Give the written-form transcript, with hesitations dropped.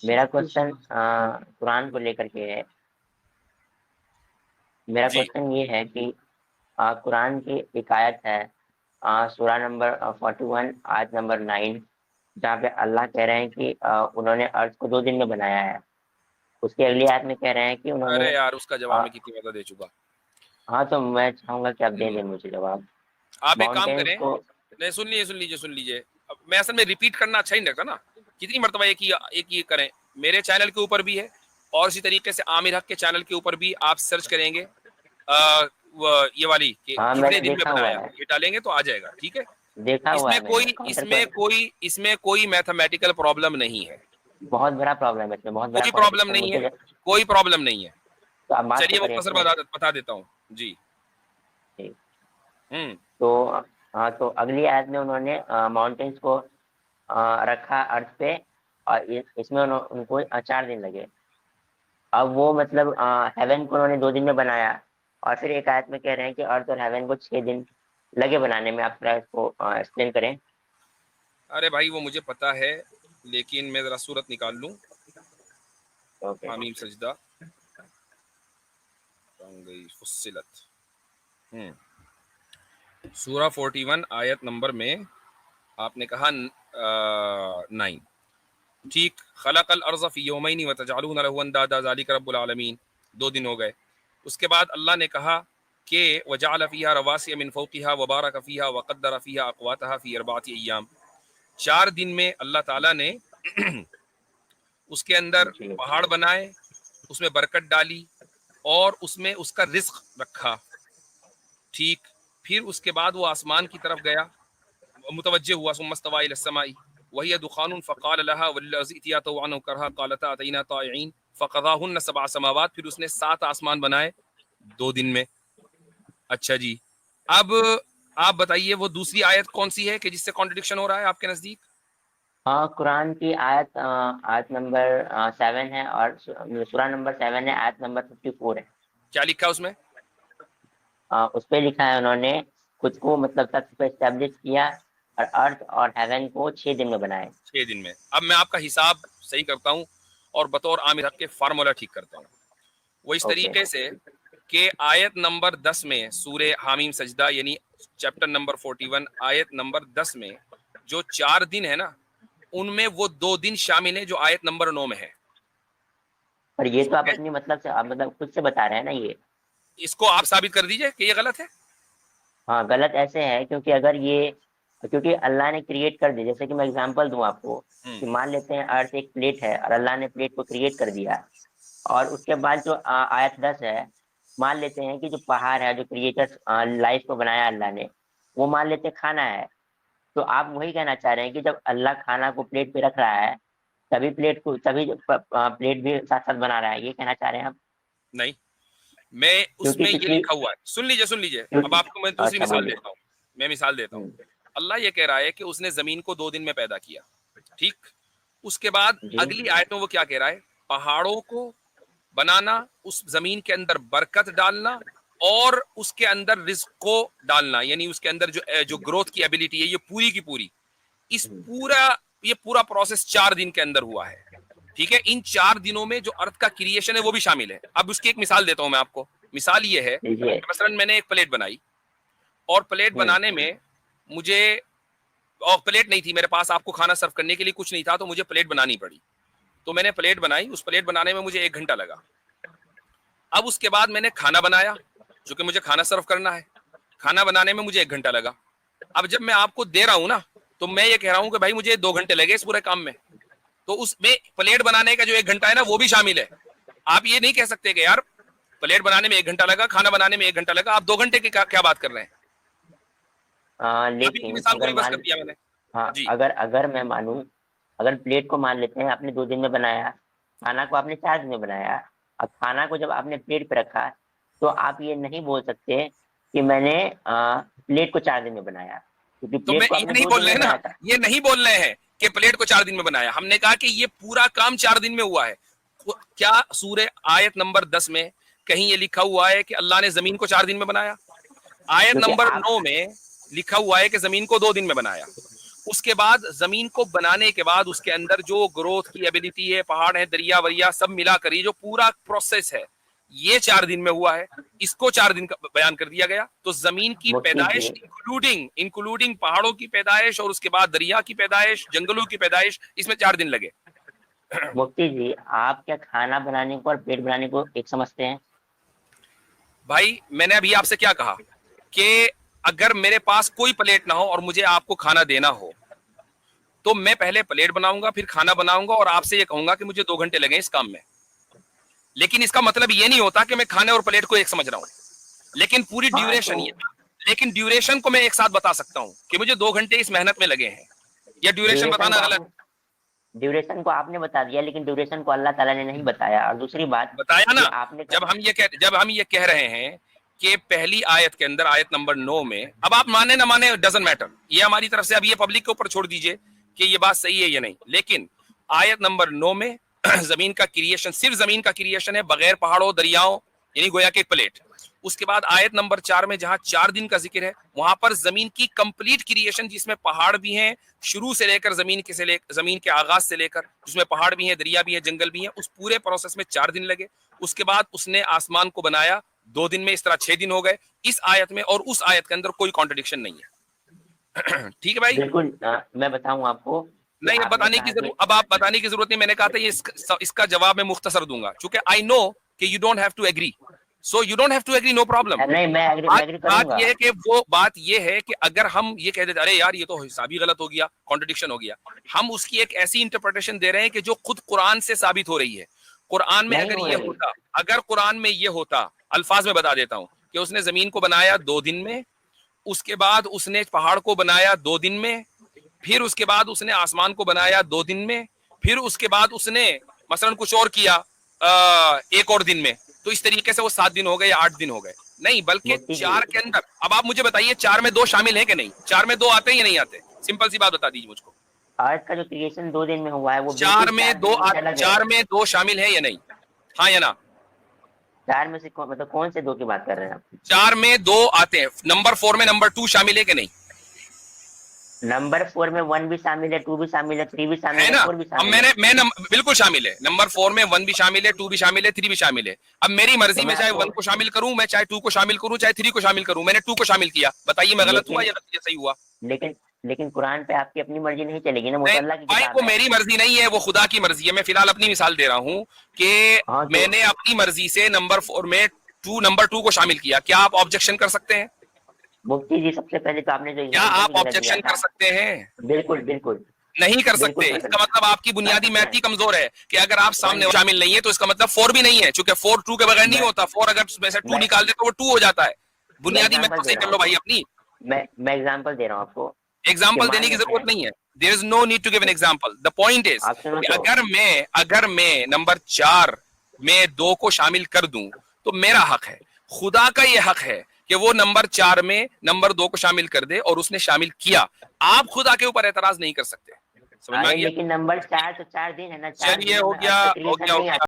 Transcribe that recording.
میرا کوشچن قرآن کو لے کر کے ہے. میرا جی کوشچن یہ ہے کہ قرآن کی ایک آیت ہے سورہ نمبر 41 آیت نمبر 9 جہاں پہ اللہ کہہ رہے ہیں کہ انہوں نے ارض کو 2 دن میں بنایا ہے. اس کی اگلی آیت میں کہہ رہے ہیں کہ انہوں نے ارے یار اس کا جواب میں کتنی بار دے چکا. ہاں تو میں چاہوں گا کہ آپ دے دیں مجھے جواب. آپ ایک کام ماؤنٹینس کریں، کو نہیں سن لیجیے. میں اصل میں ریپیٹ کرنا اچھا ہی نہیں لگتا نا، کتنی مرتبہ ایک ہی کریں. میرے چینل کے اوپر بھی ہے اور اسی طریقے سے عامر حق کے چینل کے اوپر بھی آپ سرچ کریں گے یہ والی کہ ہاں میں کتنے نے دن میں دیکھا ہوا بنایا، ہے، یہ ڈالیں گے تو آ جائے گا. ٹھیک ہے، دیکھا اس ہوا میں ہے میں نے کاؤنٹر کو. اس میں کوئی میتھمیٹیکل پرابلم نہیں ہے، بہت بڑا پرابلم ہے اس میں، بہت بڑا کوئی پرابلم کانٹریڈکشن نہیں ہے، مجھے. کوئی پرابلم نہیں ہے. تو آپ بات تو چلیے کریے اس مختصر میں. بتا دیتا ہوں. جی ٹھیک. ہوں تو ہاں تو اگلی آیت میں انہوں نے ماؤنٹینس کو رکھا ارتھ پہ اور اس میں ان کو 4 دن لگے. اب وہ مطلب ہیون کو انہوں نے 2 دن میں بنایا اور پھر ایک آیت میں کہہ رہے ہیں کہ ارتھ اور ہیون کو 6 دن لگے بنانے میں. آپ اس کو ایکسپلین کریں. ارے بھائی وہ مجھے پتا ہے، لیکن میں ذرا صورت نکال لوں. اوکے. حمیم سجدہ فصلت سورہ 41 آیت نمبر میں آپ نے کہا 9. ٹھیک، خلق الارض فی یومین وتجعلون له اندادا ذلک رب العالمین، 2 دن ہو گئے. اس کے بعد اللہ نے کہا کہ وجعل فیہا رواسی من فوقہا وبارک فیہا وقدر فیہا اقواتہا فی 4 ایام. 4 دن میں اللہ تعالیٰ نے اس کے اندر جی پہاڑ بنائے، اس میں برکت ڈالی اور اس میں اس کا رزق رکھا. ٹھیک، پھر اس کے بعد وہ آسمان کی طرف گیا، متوجہ ہوا. ثم استوى الى السماء وهي دخان فقال لها وللارض ائتيا طوعا وكرها قالتا اتينا طائعين فقضاهن 7 سماوات. پھر اس نے 7 آسمان بنائے 2 دن میں. اچھا جی، اب آپ بتائیے وہ دوسری آیت کون سی ہے کہ جس سے کانٹرڈکشن ہو رہا ہے آپ کے نزدیک؟ ہاں قرآن کی آیت نمبر 7 ہے اور سورہ نمبر 7 ہے، آیت نمبر 54 ہے. کیا لکھا اس میں؟ اس پہ لکھا ہے انہوں نے خود کو مطلب تخت پہ اسٹیبلش کیا اور ارتھ اور ہیون کو 6 دن میں بنائے. 6 دن میں. اب میں آپ کا حساب صحیح کرتا ہوں اور بطور عامر حق کے فارمولا ٹھیک کرتا ہوں. وہ اس اوکے. طریقے سے کہ آیت نمبر 10 میں سورہ حامیم سجدہ یعنی چیپٹر نمبر 41 آیت نمبر 10 میں جو 4 دن ہے نا، ان میں وہ 2 دن شامل ہیں جو آیت نمبر 9 میں ہے. اور یہ تو آپ اپنی مطلب سے آپ مطلب خود سے بتا رہے ہیں نا. یہ اس کو آپ ثابت کر دیجئے کہ یہ غلط ہے. ہاں غلط ایسے ہے کیونکہ اللہ نے کریٹ کر دی. جیسے کہ میں اگزامپل دوں آپ کو کہ مان لیتے ہیں ارتھ ایک پلیٹ ہے اور اللہ نے پلیٹ کو کریٹ کر دیا اور اس کے بعد جو آیت 10 ہے مان لیتے ہیں کہ جو پہاڑ ہے جو کریٹر لائف کو بنایا اللہ نے وہ مان لیتے کھانا ہے. تو آپ وہی کہنا چاہ رہے ہیں کہ جب اللہ کھانا کو پلیٹ پہ رکھ رہا ہے تبھی پلیٹ بھی ساتھ ساتھ بنا رہا ہے، یہ کہنا چاہ رہے ہیں آپ؟ نہیں، میں اس کیونکہ میں یہ پچھلی لکھا ہوا ہے. سن لیجئے اب آپ کو میں دوسری اچھا مثال بولیے. دیتا ہوں. میں مثال دیتا ہوں. اللہ یہ کہہ رہا ہے کہ اس نے زمین کو 2 دن میں پیدا کیا. ٹھیک، اس کے بعد جی اگلی آیت میں وہ کیا کہہ رہا ہے؟ پہاڑوں کو بنانا، اس زمین کے اندر برکت ڈالنا اور اس کے اندر رزق کو ڈالنا، یعنی اس کے اندر جو گروتھ کی ایبلٹی ہے یہ پوری کی پوری یہ پورا پروسیس 4 دن کے اندر ہوا ہے. ٹھیک ہے، ان 4 دنوں میں جو ارتھ کا کریشن ہے وہ بھی شامل ہے. اب اس کی ایک مثال دیتا ہوں میں آپ کو. مثال یہ ہے دیجیے. کہ مثلا میں نے ایک پلیٹ بنائی اور پلیٹ بنانے میں مجھے اور پلیٹ نہیں تھی میرے پاس، آپ کو کھانا سرو کرنے کے لیے کچھ نہیں تھا تو مجھے پلیٹ بنانی پڑی. تو میں نے پلیٹ بنائی، اس پلیٹ بنانے میں مجھے 1 گھنٹہ لگا. اب اس کے بعد میں نے کھانا بنایا جو کہ مجھے کھانا سرو کرنا ہے. کھانا بنانے میں مجھے 1 گھنٹہ لگا. اب جب میں آپ کو دے رہا ہوں نا تو میں یہ کہہ رہا ہوں کہ بھائی مجھے 2 گھنٹے لگے اس پورے کام میں. تو اس میں پلیٹ بنانے کا جو 1 گھنٹہ ہے نا وہ بھی شامل ہے. آپ یہ نہیں کہہ سکتے کہ یار پلیٹ بنانے میں 1 گھنٹہ لگا، کھانا بنانے میں 1 گھنٹہ لگا، آپ 2 گھنٹے کی کیا بات کر رہے ہیں؟ ابھی کی لیکن مثال پوری بس کر دیا میں نے. جی اگر میں مانوں، اگر پلیٹ کو مان لیتے ہیں آپ نے 2 دن میں بنایا، کھانا کو آپ نے 4 دن میں بنایا. اب کھانا کو جب آپ نے پلیٹ پہ رکھا تو آپ یہ نہیں بول سکتے کہ میں نے پلیٹ کو 4 دن میں بنایا کیونکہ تو میں پلیٹ کو آپ یہ نے نہیں 2 بول دن رہے میں ہیں نا، بنایا تھا. یہ نہیں بول رہے ہیں کہ پلیٹ کو 4 دن میں بنایا. ہم نے کہا کہ یہ پورا کام 4 دن میں ہوا ہے. کیا سورہ آیت نمبر 10 میں کہیں یہ لکھا ہوا ہے کہ اللہ نے زمین کو 4 دن میں بنایا؟ آیت کیونکہ نمبر آپ 9 میں لکھا ہوا ہے کہ زمین کو 2 دن میں بنایا. اس کے بعد زمین کو بنانے کے بعد اس کے اندر جو گروتھ کی ایبلٹی ہے, پہاڑ ہے, دریا وریا سب ملا کر یہ جو پورا پروسیس ہے یہ 4 دن میں ہوا ہے, اس کو 4 دن کا بیان کر دیا گیا. تو زمین کی پیدائش انکلوڈنگ پہاڑوں کی پیدائش اور اس کے بعد دریا کی پیدائش, جنگلوں کی پیدائش, اس میں 4 دن لگے. مفتی جی آپ کیا کھانا بنانے کو اور پیٹ بنانے کو ایک سمجھتے ہیں؟ بھائی میں نے ابھی آپ سے کیا کہا کہ اگر میرے پاس کوئی پلیٹ نہ ہو اور مجھے آپ کو کھانا دینا ہو تو میں پہلے پلیٹ بناؤں گا, پھر کھانا بناؤں گا اور آپ سے یہ کہوں گا کہ مجھے 2 گھنٹے لگیں اس کام میں. لیکن اس کا مطلب یہ نہیں ہوتا کہ میں کھانے اور پلیٹ کو ایک سمجھ رہا ہوں, لیکن پوری ڈیوریشن لیکن ڈیوریشن کو میں ایک ساتھ بتا سکتا ہوں کہ مجھے 2 گھنٹے اس محنت میں لگے ہیں. یا ڈیوریشن بتانا غلط؟ ڈیوریشن کو آپ نے بتا دیا لیکن ڈیوریشن کو اللہ تعالیٰ نے نہیں بتایا. اور دوسری بات بتایا نا, آپ نے جب ہم یہ کہہ رہے ہیں کہ پہلی آیت کے اندر آیت نمبر 9 میں, اب آپ مانے نہ مانے ڈزنٹ میٹر, یہ ہماری طرف سے اب یہ پبلک کے اوپر چھوڑ دیجئے کہ یہ بات صحیح ہے یا نہیں, لیکن آیت نمبر 9 میں زمین کا کریشن, صرف زمین کا کریشن ہے بغیر پہاڑوں دریاؤں, یعنی گویا کہ ایک پلیٹ. اس کے بعد آیت نمبر 4 میں جہاں 4 دن کا ذکر ہے وہاں پر زمین کی کمپلیٹ کریشن جس میں پہاڑ بھی ہیں شروع سے لے کر زمین کے آغاز سے لے کر, جس میں پہاڑ بھی ہیں, دریا بھی ہیں, جنگل بھی ہیں, اس پورے پروسیس میں 4 دن لگے. اس کے بعد اس نے آسمان کو بنایا 2 دن میں, اس طرح 6 دن ہو گئے. اس آیت میں اور اس آیت کے اندر کوئی کانٹرڈکشن نہیں ہے. ٹھیک ہے بھائی, بالکل. میں بتاؤں آپ کو نہیں اب بتانے کی ضرورت, اب آپ بتانے کی ضرورت نہیں, میں نے کہا تھا اس کا جواب میں مختصر دوں گا چونکہ آئی نو کہ you don't have to agree, so you don't have to agree, no problem. نہیں میں ایگری کروں گا. یہ ہے کہ وہ بات یہ ہے کہ اگر ہم یہ کہہ دیتے ارے یار یہ تو حساب ہی غلط ہو گیا, کانٹرڈکشن ہو گیا, ہم اس کی ایک ایسی انٹرپریٹیشن دے رہے ہیں کہ جو خود قرآن سے ثابت ہو رہی ہے. قرآن میں اگر قرآن میں یہ ہوتا, الفاظ میں بتا دیتا ہوں کہ اس نے زمین کو بنایا 2 دن میں, اس کے بعد اس نے پہاڑ کو بنایا 2 دن میں, پھر اس کے بعد اس نے آسمان کو بنایا 2 دن میں, پھر اس کے بعد اس نے مثلا کچھ اور کیا 1 اور دن میں, تو اس طریقے سے وہ 7 دن ہو گئے یا 8 دن ہو گئے. نہیں بلکہ 4 کے اندر, اب آپ مجھے بتائیے 4 میں 2 شامل ہیں کہ نہیں, 4 میں 2 آتے ہیں یا نہیں آتے, سمپل سی بات بتا دیجیے مجھ کو. آج کا جو کریشن 2 دن میں ہوا ہے وہ 4 میں 2 شامل ہے یا نہیں, ہاں یا نا؟ 4 میں سے مطلب کون سے 2 کی بات کر رہے ہیں آپ؟ 4 میں 2 آتے ہیں, نمبر 4 میں نمبر 2 شامل ہے کہ نہیں؟ نمبر 4 میں 1 بھی شامل ہے, 2 بھی شامل ہے, 3 بھی شامل ہے, 4 بھی اب شامل ہے. میں بالکل شامل ہے, نمبر 4 میں 1 بھی شامل ہے, 2 بھی شامل ہے, 3 بھی شامل ہے. اب میری مرضی میں چاہے 1 کو شامل کروں, میں چاہے 2 کو شامل کروں, چاہے 3 کو شامل کروں, میں نے 2 کو شامل کیا, بتائیے میں غلط ہوا یا صحیح ہوا؟ لیکن قرآن پہ آپ کی اپنی مرضی نہیں چلے گی نا, وہ اللہ کی بھائی کتاب وہ ہے. میری مرضی نہیں ہے, وہ خدا کی مرضی ہے. میں فی الحال اپنی مثال دے رہا ہوں کہ میں نے اپنی مرضی سے نمبر 4 میں نمبر 2 کو شامل کیا. کیا آپ آبجیکشن کر سکتے ہیں؟ مفتی جی سب سے پہلے تو آپ نے جو کیا آپ آبجیکشن کر سکتے ہیں؟ بالکل بالکل نہیں کر سکتے. اس کا مطلب آپ کی بنیادی میتھ ہی کمزور ہے کہ اگر آپ سامنے شامل نہیں ہے تو اس کا مطلب 4 بھی نہیں ہے, چونکہ 4 2 کے بغیر نہیں ہوتا. 4 اگر میں سے 2 نکال دے تو وہ 2 ہو جاتا ہے. بنیادی میتھ صحیح کر لو بھائی اپنی. میں ایگزامپل دے رہا ہوں آپ کو. ایگزامپل دینے کی ضرورت نہیں ہے. There is no need to give an example. The point is کہ اگر میں نمبر 4 میں 2 کو شامل کر دوں تو میرا حق ہے. خدا کا یہ حق ہے کہ وہ نمبر 4 میں نمبر 2 کو شامل کر دے اور اس نے شامل کیا. آپ خدا کے اوپر اعتراض نہیں کر سکتے. لیکن نمبر 4 تو 4 دن ہے نا. چلیے ہو گیا.